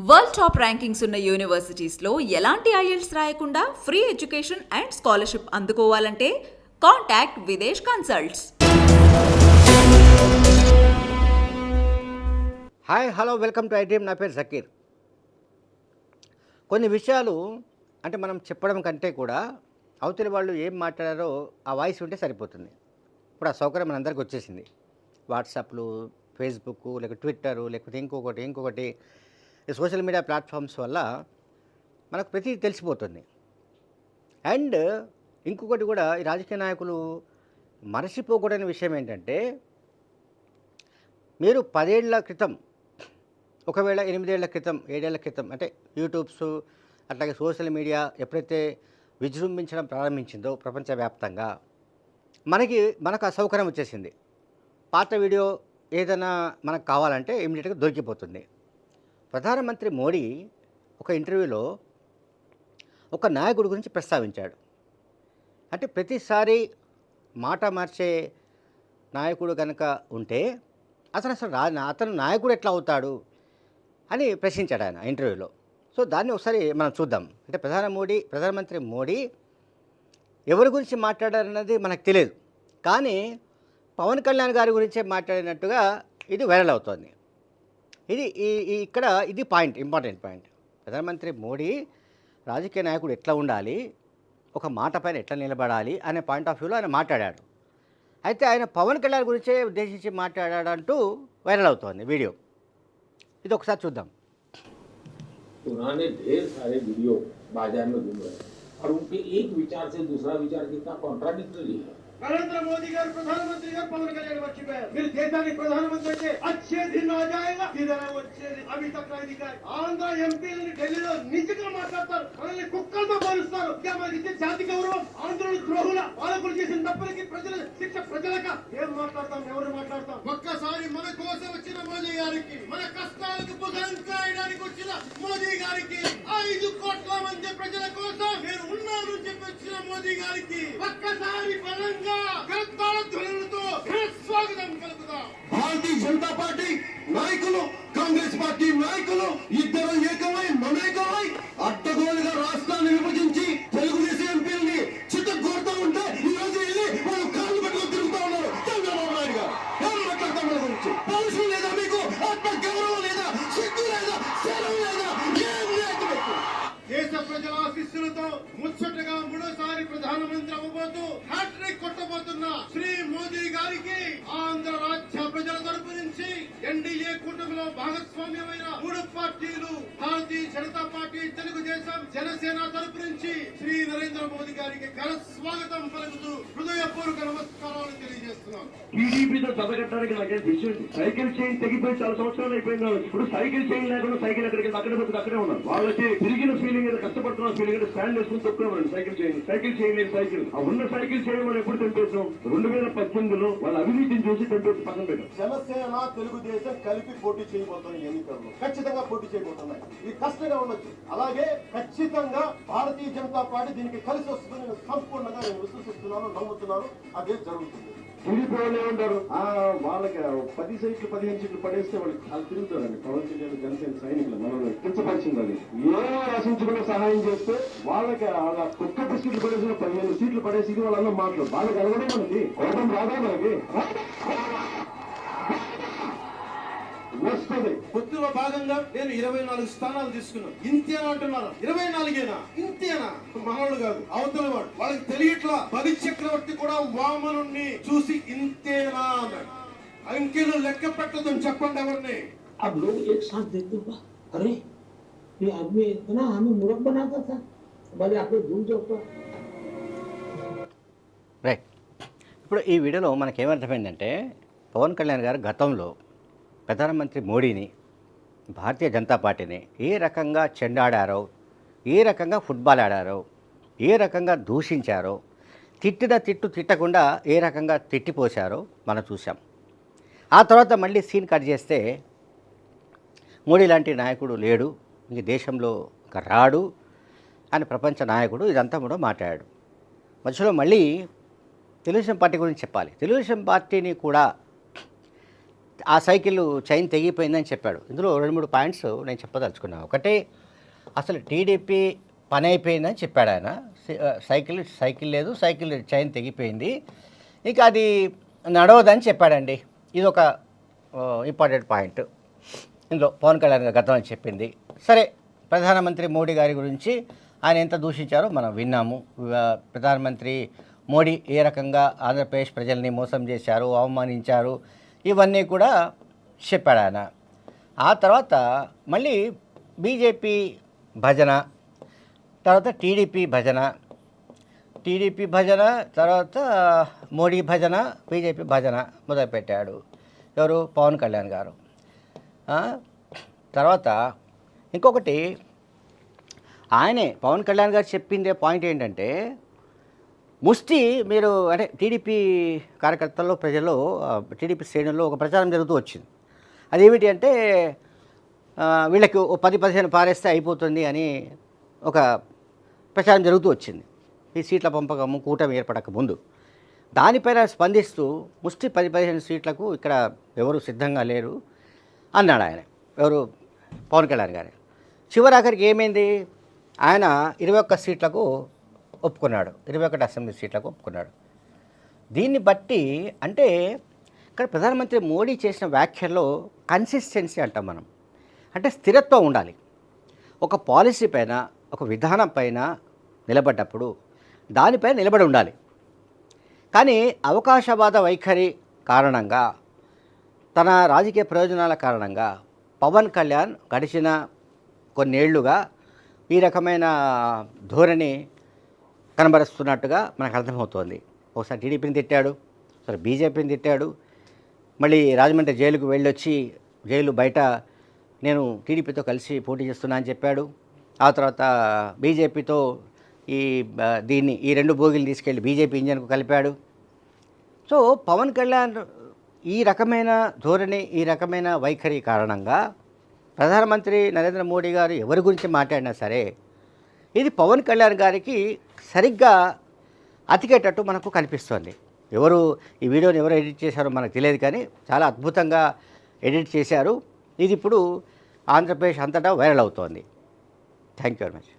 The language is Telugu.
వరల్డ్ టాప్ ర్యాంకింగ్స్ ఉన్న యూనివర్సిటీస్లో ఎలాంటి ఐఎల్స్ రాయకుండా ఫ్రీ ఎడ్యుకేషన్ అండ్ స్కాలర్షిప్ అందుకోవాలంటే contact Videsh consults. Hi hello welcome to iDream. నా పేరు జకీర్. కొన్ని విషయాలు అంటే మనం చెప్పడం కంటే కూడా అవతలి వాళ్ళు ఏం మాట్లాడారో ఆ వాయిస్ ఉంటే సరిపోతుంది. ఇప్పుడు ఆ సౌకర్యం మనందరికీ వచ్చేసింది. వాట్సాప్లు, ఫేస్బుక్, లేకపోతే ట్విట్టరు, లేకపోతే ఇంకొకటి ఈ సోషల్ మీడియా ప్లాట్ఫామ్స్ వల్ల మనకు ప్రతిదీ తెలిసిపోతుంది. అండ్ ఇంకొకటి కూడా ఈ రాజకీయ నాయకులు మరచిపోకూడని విషయం ఏంటంటే, మీరు 10 ఏళ్ల క్రితం, ఒకవేళ 8 ఏళ్ల క్రితం, 7 ఏళ్ల క్రితం అంటే యూట్యూబ్స్ అట్లాగే సోషల్ మీడియా ఎప్పుడైతే విజృంభించడం ప్రారంభించిందో ప్రపంచవ్యాప్తంగా మనకు ఆ సౌకర్యం వచ్చేసింది. పాత వీడియో ఏదైనా మనకు కావాలంటే ఇమీడియట్గా దొరికిపోతుంది. ప్రధానమంత్రి మోడీ ఒక ఇంటర్వ్యూలో ఒక నాయకుడి గురించి ప్రస్తావించాడు. అంటే ప్రతిసారి మాట మార్చే నాయకుడు కనుక ఉంటే అతను నాయకుడు ఎట్లా అవుతాడు అని ప్రశ్నించాడు ఆయన ఇంటర్వ్యూలో. సో దాన్ని ఒకసారి మనం చూద్దాం. అంటే ప్రధానమంత్రి మోడీ ఎవరి గురించి మాట్లాడారన్నది మనకు తెలియదు, కానీ పవన్ కళ్యాణ్ గారి గురించే మాట్లాడినట్టుగా ఇది వైరల్ అవుతోంది. ఇది పాయింట్, ఇంపార్టెంట్ పాయింట్. ప్రధానమంత్రి మోడీ రాజకీయ నాయకుడు ఎట్లా ఉండాలి, ఒక మాట పైన ఎట్లా నిలబడాలి అనే పాయింట్ ఆఫ్ వ్యూలో ఆయన మాట్లాడాడు. అయితే ఆయన పవన్ కళ్యాణ్ గురించే ఉద్దేశించి మాట్లాడాడంటూ వైరల్ అవుతోంది వీడియో. ఇది ఒకసారి చూద్దాం. पुराने ढेर सारे वीडियो बाजार में घूम रहे हैं और उनके एक विचार से दूसरा विचार कितना कॉन्ट्राडिक्टरी है. नरेंद्र मोदी गाరు ప్రధానమంత్రి గారు పవన్ కళ్యాణ్ మర్చిపోయారు. మీరు దేశానికి ప్రధానమంత్రి అయితే అచ్చే దిన్ ఆ జాయేగా ఇదరా వచ్చేది అవి తక్కువ అధికారి ఆంధ్ర ఎంపీలని ఢిల్లీలో నిజంగా మాట్లాడతారు, మనల్ని కుక్కలతో పోలుస్తారు. ఇక మనకి ఇచ్చే జాతి గౌరవం ఆంధ్రులు ద్రోహుల పాలకులు చేసిన తప్పులకి ప్రజల శిక్ష ప్రజలక ఏం మాట్లాడతాం, ఎవరు మాట్లాడతాం. ఒక్కసారి మన కోసం వచ్చిన మోదీ గారికి, మన కష్టాలకు భుజం కాయడానికి వచ్చిన మోదీ గారికి, 5 కోట్ల మంది ప్రజల కోసం నేను ఉన్నాను చెప్పి వచ్చిన మోదీ గారికి ఒక్కసారి బలంగా భారతీయ జనతా పార్టీ నాయకులు, కాంగ్రెస్ పార్టీ నాయకులు ఇద్దరు ఏకమై మమేకమై అడ్డగోలుగా రాష్ట్రాన్ని విభజించి తెలుగుదేశం ఎంపీలని చిత్తగొడతా ఉంటే ఈ రోజు వెళ్ళి వాళ్ళు కాళ్ళు పట్టుకొని తిరుగుతా ఉన్నారు. చంద్రబాబు నాయుడు గారు ఏం మాట్లాడతాం మన గురించి? పౌరుషం లేదా మీకు? ఆత్మ గౌరవం లేదా? సిగ్గు లేదా? సెలవు లేదా? ఏం లేదు. దేశ ప్రజల ఆశీస్సులతో ముచ్చటగా మూడోసారి ప్రధానమంత్రి అవ్వబోతూ హ్యాట్రిక్ కొట్టబోతున్న శ్రీ మోదీ గారికి ఆంధ్ర రాజ్య ప్రజల తరపు నుంచి ఎన్డీఏ కూటమిలో భాగస్వామ్యమైన 3 పార్టీలు భారతీయ జనతా పార్టీ, తెలుగుదేశం, జనసేన తరపు నుంచి శ్రీ నరేంద్ర మోదీ గారికి ఘన స్వాగతం పలుకుతూ హృదయపూర్వక నమస్కారాలు తెలియజేస్తున్నాం. టీడీపీతో చదవగట్టడానికి నాకేం విషయం. సైకిల్ చైన్ తెగిపోయి చాలా సంవత్సరాలు అయిపోయింది. ఇప్పుడు సైకిల్ చైన్ లేకుండా సైకిల్ ఎక్కడికి అక్కడే పోతుంది, అక్కడే ఉన్నారు. వాళ్ళకి తిరిగిన ఫీలింగ్, కష్టపడుతున్న ఫీలింగ్, స్టాండ్ వేసుకుని తొక్కున్నామండి. సైకిల్ చైన్ లేదు. సైకిల్ ఆ ఉన్న సైకిల్ చైన్ మనం ఎప్పుడు తెంపేసాం? 2018లో వాళ్ళ అవినీతిని చూసి తెంపేసి పక్కన పెట్టాం. జనసేన, తెలుగుదేశం కలిపి పోటీ చేయబోతున్నాయి. ఎన్నికల్లో ఖచ్చితంగా పోటీ చేయబోతున్నాయి. ఇది కష్టంగా ఉండొచ్చు, అలాగే ఖచ్చితంగా భారతీయ జనతా పార్టీ దీనికి కలిసి వస్తుందని సంపూర్ణంగా నేను విశ్వసిస్తున్నాను, నమ్ముతున్నాను. అదే జరుగుతుంది. టీడీపీ వాళ్ళు ఏమంటారు? వాళ్ళకి 10 సీట్లు 15 సీట్లు పడేస్తే వాళ్ళు తిరుగుతారండి. పవన్ కళ్యాణ్ జనసేన సైనికులు మనల్ని కించపరిచింది. అది ఏమో ఆశించకుండా సహాయం చేస్తే వాళ్ళకి కుక్క సీట్లు పడేసిన 15 సీట్లు పడేసి వాళ్ళందరూ మాట్లాడు. వాళ్ళకి అలగడం మనకి కోపం రాదా? మనకి వస్తుంది. పొత్తులో భాగంగా నేను 24 స్థానాలు తీసుకున్నాను. ఇంతేనా అంటున్నారు? 24ఏనా? ఇంతేనా? మహోడు కాదు, అవతల వాడు. వాళ్ళకి తెలియట్లా. బలి చక్రవర్తి కూడా వామనుణ్ణి చూసి ఇంతేనా అన్నాడు. అంకెలు లెక్క పెట్టదని చెప్పండి ఎవరిని. अब लोग एक साथ देखते हुआ, अरे ये आदमी इतना हमें मूर्ख बनाता था, भले आप लोग भूल जाओ. రైట్. ఇప్పుడు ఈ వీడియోలో మనకేమర్థమైందంటే, పవన్ కళ్యాణ్ గారు గతంలో ప్రధానమంత్రి మోడీని, భారతీయ జనతా పార్టీని ఏ రకంగా చెండాడారో, ఏ రకంగా ఫుట్బాల్ ఆడారో, ఏ రకంగా దూషించారో, తిట్టకుండా ఏ రకంగా తిట్టిపోశారో మనం చూసాం. ఆ తర్వాత మళ్ళీ సీన్ కట్ చేస్తే మోడీ లాంటి నాయకుడు లేడు, ఇంక దేశంలో రాడు అని ప్రపంచ నాయకుడు ఇదంతా కూడా మాట్లాడాడు. మధ్యలో మళ్ళీ తెలుగుదేశం పార్టీ గురించి చెప్పాలి. తెలుగుదేశం పార్టీని కూడా ఆ సైకిల్ చైన్ తెగిపోయిందని చెప్పాడు. ఇందులో 2-3 పాయింట్స్ నేను చెప్పదలుచుకున్నాను. ఒకటి, అసలు టీడీపీ పని అయిపోయిందని చెప్పాడు ఆయన. సైకిల్ లేదు, సైకిల్ చైన్ తెగిపోయింది, ఇక అది నడవదని చెప్పాడండి. ఇది ఒక ఇంపార్టెంట్ పాయింట్. ఇందులో పవన్ కళ్యాణ్ గారు గతంలో చెప్పింది. సరే, ప్రధానమంత్రి మోడీ గారి గురించి ఆయన ఎంత దూషించారో మనం విన్నాము. ప్రధానమంత్రి మోడీ ఏ రకంగా ఆంధ్రప్రదేశ్ ప్రజల్ని మోసం చేశారు, అవమానించారు, ఇవన్నీ కూడా చెప్పాడు ఆయన. ఆ తర్వాత మళ్ళీ బీజేపీ భజన, తర్వాత టీడీపీ భజన, తర్వాత మోడీ భజన, బీజేపీ భజన మొదలుపెట్టాడు ఎవరు? పవన్ కళ్యాణ్ గారు. తర్వాత ఇంకొకటి, ఆయనే పవన్ కళ్యాణ్ గారు చెప్పిందే పాయింట్ ఏంటంటే, ముష్టి మీరు అంటే టీడీపీ కార్యకర్తల్లో, ప్రజల్లో, టీడీపీ శ్రేణుల్లో ఒక ప్రచారం జరుగుతూ వచ్చింది. అదేమిటి అంటే వీళ్ళకి 10-15 పారేస్తే అయిపోతుంది అని ఒక ప్రచారం జరుగుతూ వచ్చింది ఈ సీట్ల పంపకము కూటమి ఏర్పడక ముందు. దానిపైన స్పందిస్తూ ముష్టి 10-15 సీట్లకు ఇక్కడ ఎవరు సిద్ధంగా లేరు అన్నాడు ఆయన. ఎవరు? పవన్ కళ్యాణ్ గారు. చివరాఖరికి ఏమైంది? ఆయన 21 సీట్లకు ఒప్పుకున్నాడు, 21 అసెంబ్లీ సీట్లకు ఒప్పుకున్నాడు. దీన్ని బట్టి అంటే ఇక్కడ ప్రధానమంత్రి మోడీ చేసిన వ్యాఖ్యల్లో కన్సిస్టెన్సీ అంటాం మనం. అంటే స్థిరత్వం ఉండాలి. ఒక పాలసీ పైన, ఒక విధానం పైన నిలబడ్డప్పుడు దానిపైన నిలబడి ఉండాలి. కానీ అవకాశవాద వైఖరి కారణంగా, తన రాజకీయ ప్రయోజనాల కారణంగా పవన్ కళ్యాణ్ గడిచిన కొన్నేళ్లుగా ఈ రకమైన ధోరణి కనబరుస్తున్నట్టుగా మనకు అర్థమవుతోంది. ఒకసారి టీడీపీని తిట్టాడు, ఒకసారి బీజేపీని తిట్టాడు, మళ్ళీ రాజమండ్రి జైలుకు వెళ్ళొచ్చి జైలు బయట నేను టీడీపీతో కలిసి పోటీ చేస్తున్నా అని చెప్పాడు. ఆ తర్వాత బీజేపీతో ఈ 2 బోగీలు తీసుకెళ్ళి బీజేపీ ఇంజన్కు కలిపాడు. సో పవన్ కళ్యాణ్ ఈ రకమైన ధోరణి, ఈ రకమైన వైఖరి కారణంగా ప్రధానమంత్రి నరేంద్ర మోడీ గారు ఎవరి గురించి మాట్లాడినా సరే ఇది పవన్ కళ్యాణ్ గారికి సరిగ్గా అతికేటట్టు మనకు కనిపిస్తోంది. ఎవరు ఈ వీడియోని ఎవరు ఎడిట్ చేశారో మనకు తెలియదు, కానీ చాలా అద్భుతంగా ఎడిట్ చేశారు. ఇది ఇప్పుడు ఆంధ్రప్రదేశ్ అంతటా వైరల్ అవుతోంది. Thank you very much.